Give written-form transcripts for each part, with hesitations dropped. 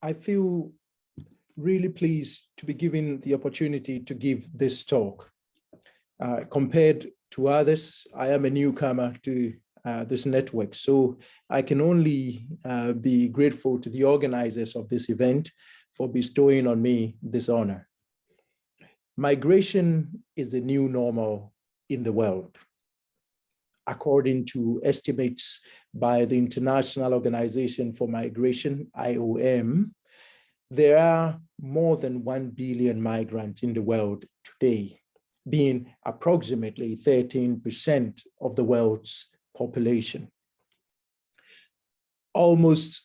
I feel really pleased to be given the opportunity to give this talk. Compared to others, I am a newcomer to this network, so I can only be grateful to the organizers of this event for bestowing on me this honor. Migration is the new normal in the world. According to estimates by the International Organization for Migration, IOM, there are more than 1 billion migrants in the world today, being approximately 13% of the world's population. Almost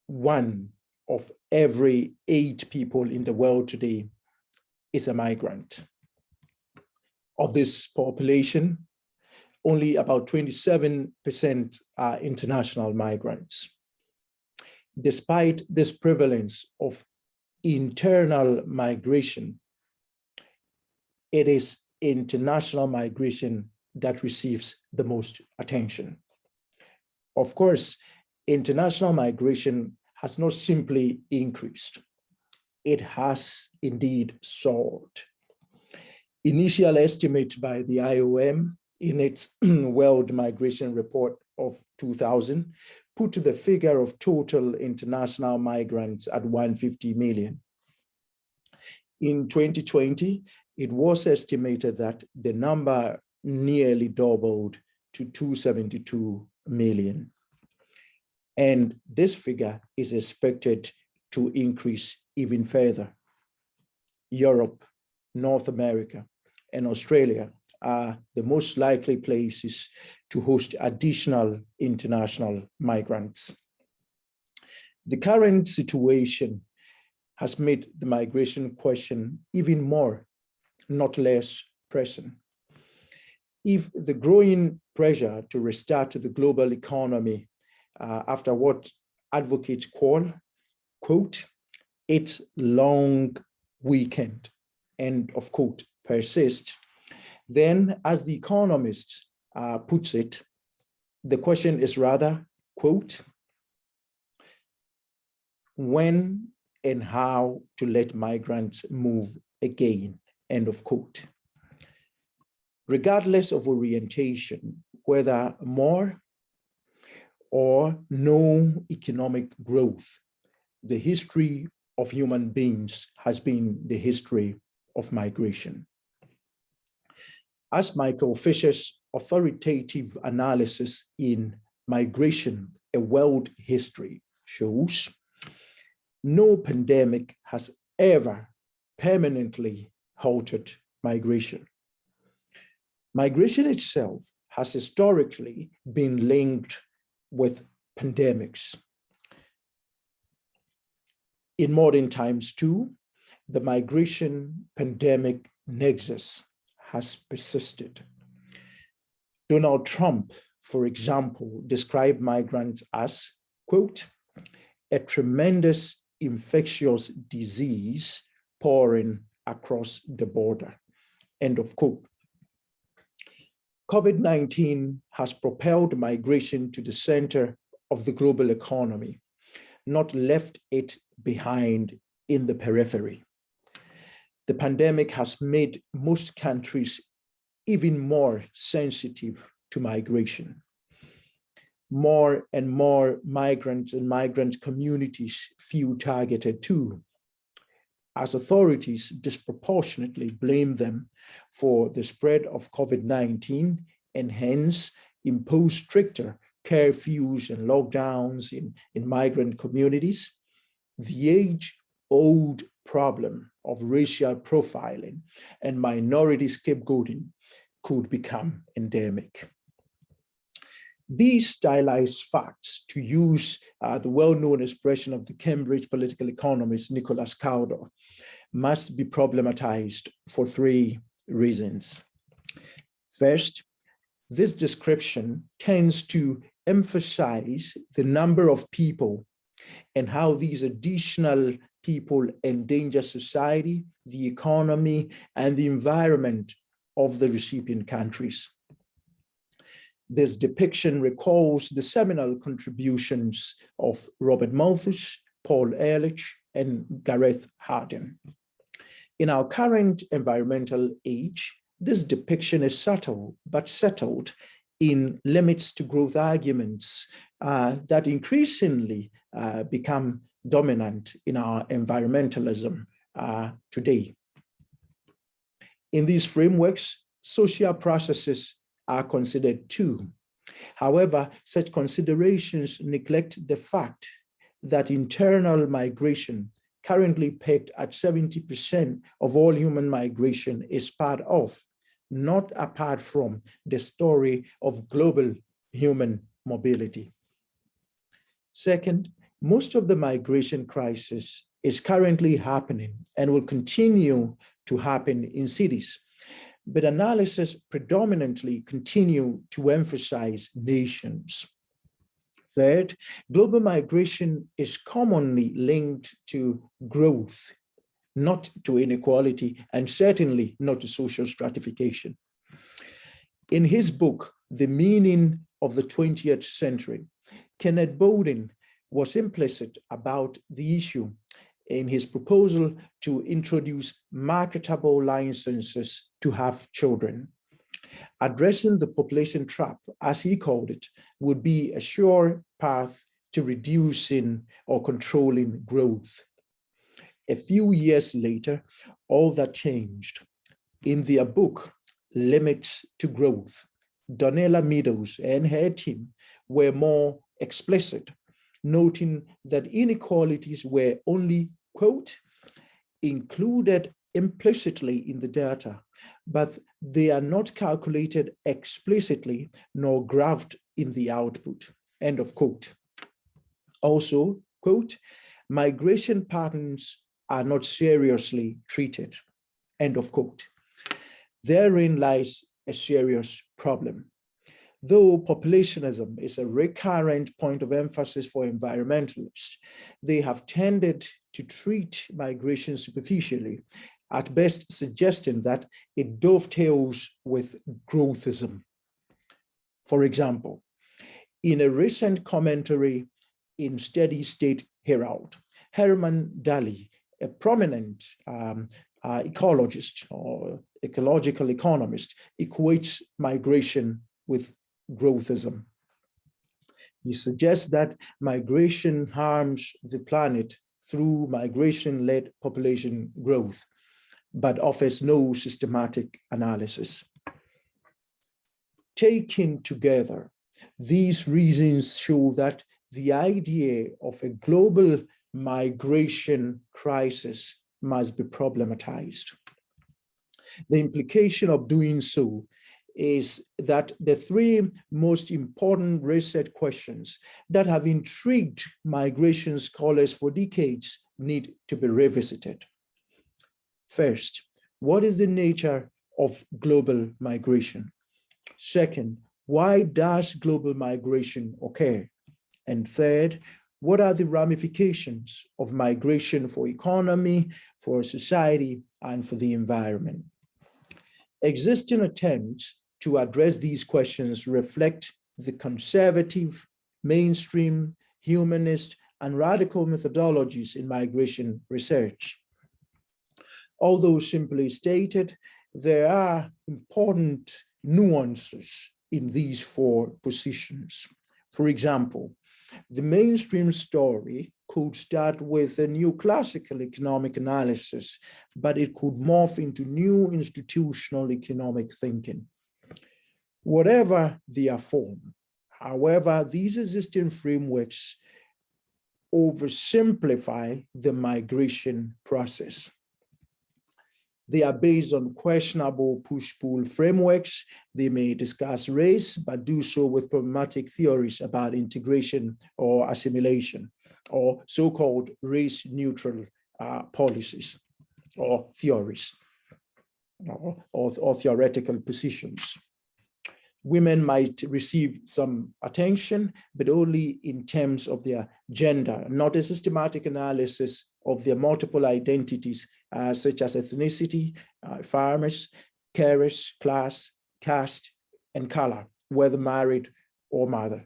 1 of every 8 people in the world today is a migrant. Of this population, only about 27% are international migrants. Despite this prevalence of internal migration, it is international migration that receives the most attention. Of course, international migration has not simply increased. It has indeed soared. Initial estimates by the IOM in its World Migration Report of 2000 put the figure of total international migrants at 150 million. In 2020, it was estimated that the number nearly doubled to 272 million. And this figure is expected to increase even further. Europe, North America, and Australia are the most likely places to host additional international migrants. The current situation has made the migration question even more, not less, pressing. If the growing pressure to restart the global economy after what advocates call, quote, its long weekend, end of quote, persists, then as The Economist puts it, the question is rather, quote, when and how to let migrants move again, end of quote. Regardless of orientation, whether more or no economic growth, the history of human beings has been the history of migration. As Michael Fisher's authoritative analysis in Migration, A World History shows, no pandemic has ever permanently halted migration. Migration itself has historically been linked with pandemics. In modern times too, the migration pandemic nexus has persisted. Donald Trump, for example, described migrants as, quote, a tremendous infectious disease pouring across the border, end of quote. COVID-19 has propelled migration to the center of the global economy, not left it behind in the periphery. The pandemic has made most countries even more sensitive to migration. More and more migrants and migrant communities feel targeted too, as authorities disproportionately blame them for the spread of COVID-19 and hence impose stricter curfews and lockdowns in migrant communities. The age-old problem of racial profiling and minority scapegoating could become endemic. These stylized facts, to use the well-known expression of the Cambridge political economist Nicholas Caldor, must be problematized for 3 reasons. First, this description tends to emphasize the number of people and how these additional people endanger society, the economy, and the environment of the recipient countries. This depiction recalls the seminal contributions of Robert Malthus Paul Ehrlich, and Gareth Hardin. In our current environmental age, this depiction is subtle but settled in limits to growth arguments that increasingly become dominant in our environmentalism today. In these frameworks, social processes are considered too. However, such considerations neglect the fact that internal migration, currently pegged at 70% of all human migration, is part of, not apart from, the story of global human mobility. Second, most of the migration crisis is currently happening and will continue to happen in cities, but analysis predominantly continue to emphasize nations. Third, global migration is commonly linked to growth, not to inequality, and certainly not to social stratification. In his book, The Meaning of the 20th Century, Kenneth Bowden was implicit about the issue in his proposal to introduce marketable licenses to have children. Addressing the population trap, as he called it, would be a sure path to reducing or controlling growth. A few years later, all that changed. In their book, Limits to Growth, Donella Meadows and her team were more explicit, noting that inequalities were only, quote, included implicitly in the data, but they are not calculated explicitly nor graphed in the output, end of quote. Also, quote, migration patterns are not seriously treated, end of quote. Therein lies a serious problem. Though populationism is a recurrent point of emphasis for environmentalists, they have tended to treat migration superficially, at best suggesting that it dovetails with growthism. For example, in a recent commentary in Steady State Herald, Herman Daly, a prominent ecologist or ecological economist, equates migration with growthism. He suggests that migration harms the planet through migration-led population growth, but offers no systematic analysis. Taken together, these reasons show that the idea of a global migration crisis must be problematized. The implication of doing so is that the three most important research questions that have intrigued migration scholars for decades need to be revisited. First, what is the nature of global migration? Second, why does global migration occur? And third, what are the ramifications of migration for economy, for society, and for the environment? Existing attempts to address these questions reflect the conservative, mainstream, humanist, and radical methodologies in migration research. Although simply stated, there are important nuances in these four positions. For example, the mainstream story could start with a new classical economic analysis, but it could morph into new institutional economic thinking. Whatever their form, however, these existing frameworks oversimplify the migration process. They are based on questionable push-pull frameworks. They may discuss race, but do so with problematic theories about integration or assimilation, or so-called race-neutral policies or theories, or theoretical positions. Women might receive some attention, but only in terms of their gender, not a systematic analysis of their multiple identities, such as ethnicity, farmers, carers, class, caste, and color, whether married or mother.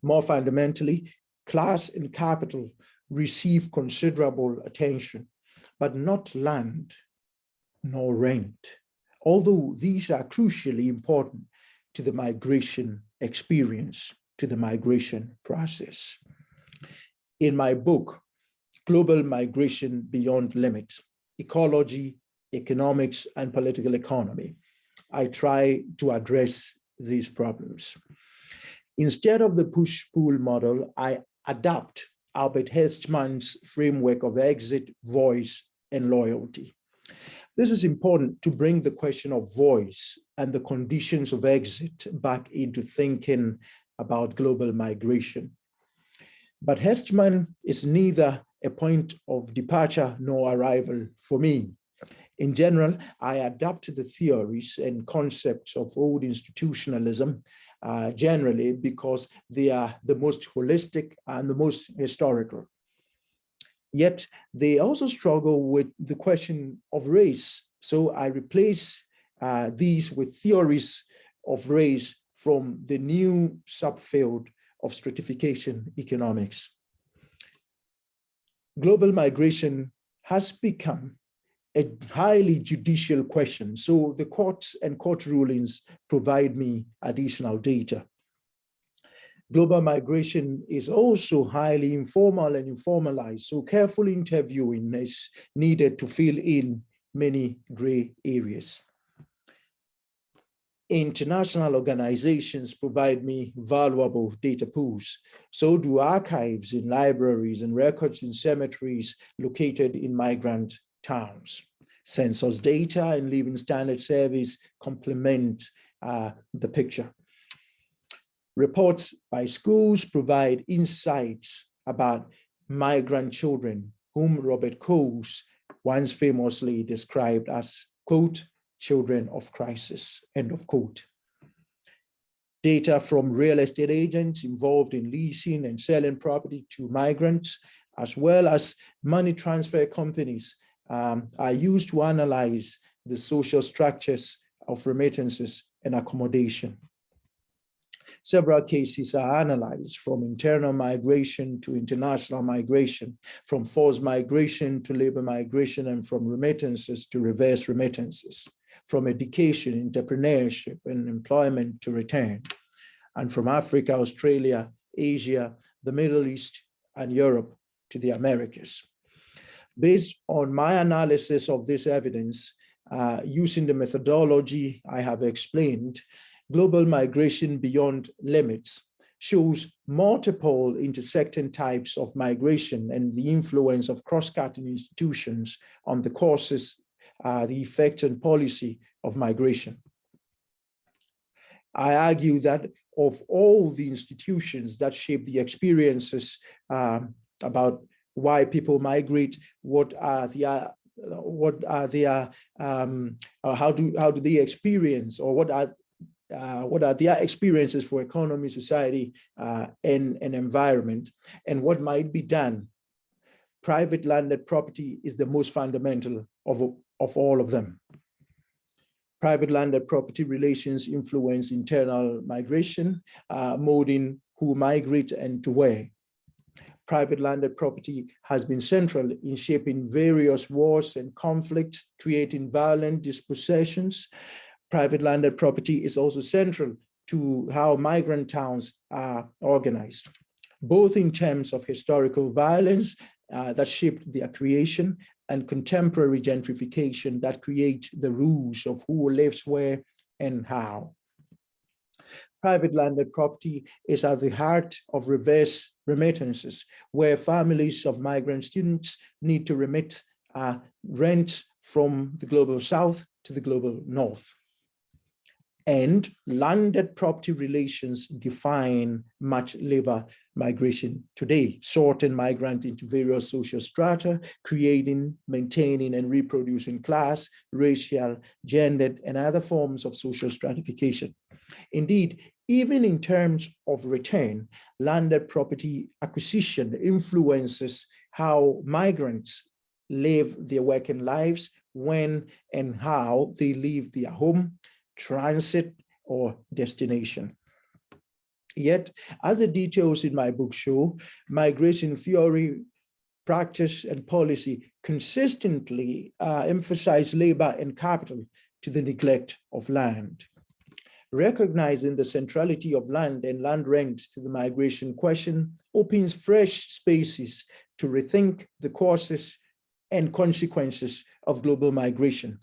More fundamentally, class and capital receive considerable attention, but not land nor rent, although these are crucially important to the migration experience, to the migration process. In my book, Global Migration Beyond Limits, Ecology, Economics, and Political Economy, I try to address these problems. Instead of the push-pull model, I adapt Albert Hirschman's framework of exit, voice, and loyalty. This is important to bring the question of voice and the conditions of exit back into thinking about global migration. But Hirschman is neither a point of departure nor arrival for me. In general, I adapt the theories and concepts of old institutionalism generally because they are the most holistic and the most historical. Yet they also struggle with the question of race. So I replace these with theories of race from the new subfield of stratification economics. Global migration has become a highly judicial question. So the courts and court rulings provide me additional data. Global migration is also highly informal and informalized, so careful interviewing is needed to fill in many gray areas. International organizations provide me valuable data pools. So do archives in libraries and records in cemeteries located in migrant towns. Census data and living standard surveys complement the picture. Reports by schools provide insights about migrant children, whom Robert Coase once famously described as, quote, children of crisis, end of quote. Data from real estate agents involved in leasing and selling property to migrants, as well as money transfer companies, are used to analyze the social structures of remittances and accommodation. Several cases are analyzed, from internal migration to international migration, from forced migration to labor migration, and from remittances to reverse remittances, from education, entrepreneurship, and employment to return, and from Africa, Australia, Asia, the Middle East, and Europe to the Americas. Based on my analysis of this evidence, using the methodology I have explained, global migration beyond limits shows multiple intersecting types of migration and the influence of cross-cutting institutions on the causes, the effects and policy of migration. I argue that of all the institutions that shape the experiences about why people migrate, how do they experience, or what are their experiences for economy, society, and environment, and what might be done. Private landed property is the most fundamental of all of them. Private landed property relations influence internal migration, molding who migrate and to where. Private landed property has been central in shaping various wars and conflicts, creating violent dispossessions. Private landed property is also central to how migrant towns are organized, both in terms of historical violence that shaped their creation and contemporary gentrification that create the rules of who lives where and how. Private landed property is at the heart of reverse remittances, where families of migrant students need to remit rent from the global south to the global north. And landed property relations define much labor migration today, sorting migrants into various social strata, creating, maintaining, and reproducing class, racial, gendered, and other forms of social stratification. Indeed, even in terms of return, landed property acquisition influences how migrants live their working lives, when and how they leave their home, transit, or destination. Yet, as the details in my book show, migration theory, practice, and policy consistently emphasize labor and capital to the neglect of land. Recognizing the centrality of land and land rent to the migration question opens fresh spaces to rethink the causes and consequences of global migration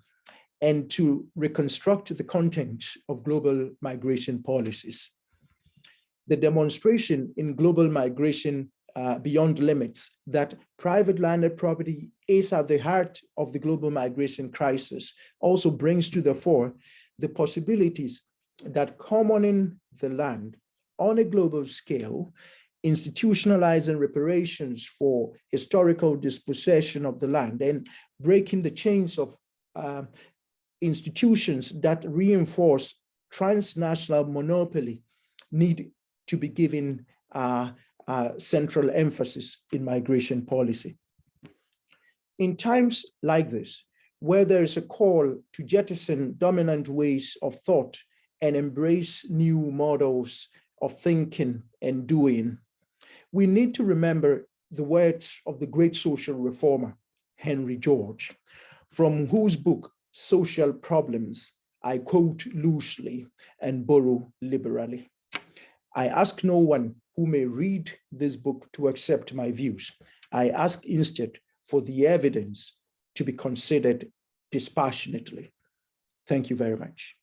and to reconstruct the content of global migration policies. The demonstration in global migration beyond limits that private landed property is at the heart of the global migration crisis also brings to the fore the possibilities that commoning the land on a global scale, institutionalizing reparations for historical dispossession of the land, and breaking the chains of institutions that reinforce transnational monopoly need to be given central emphasis in migration policy. In times like this, where there is a call to jettison dominant ways of thought and embrace new models of thinking and doing, we need to remember the words of the great social reformer, Henry George, from whose book, Social Problems, I quote loosely and borrow liberally. I ask no one who may read this book to accept my views. I ask instead for the evidence to be considered dispassionately. Thank you very much.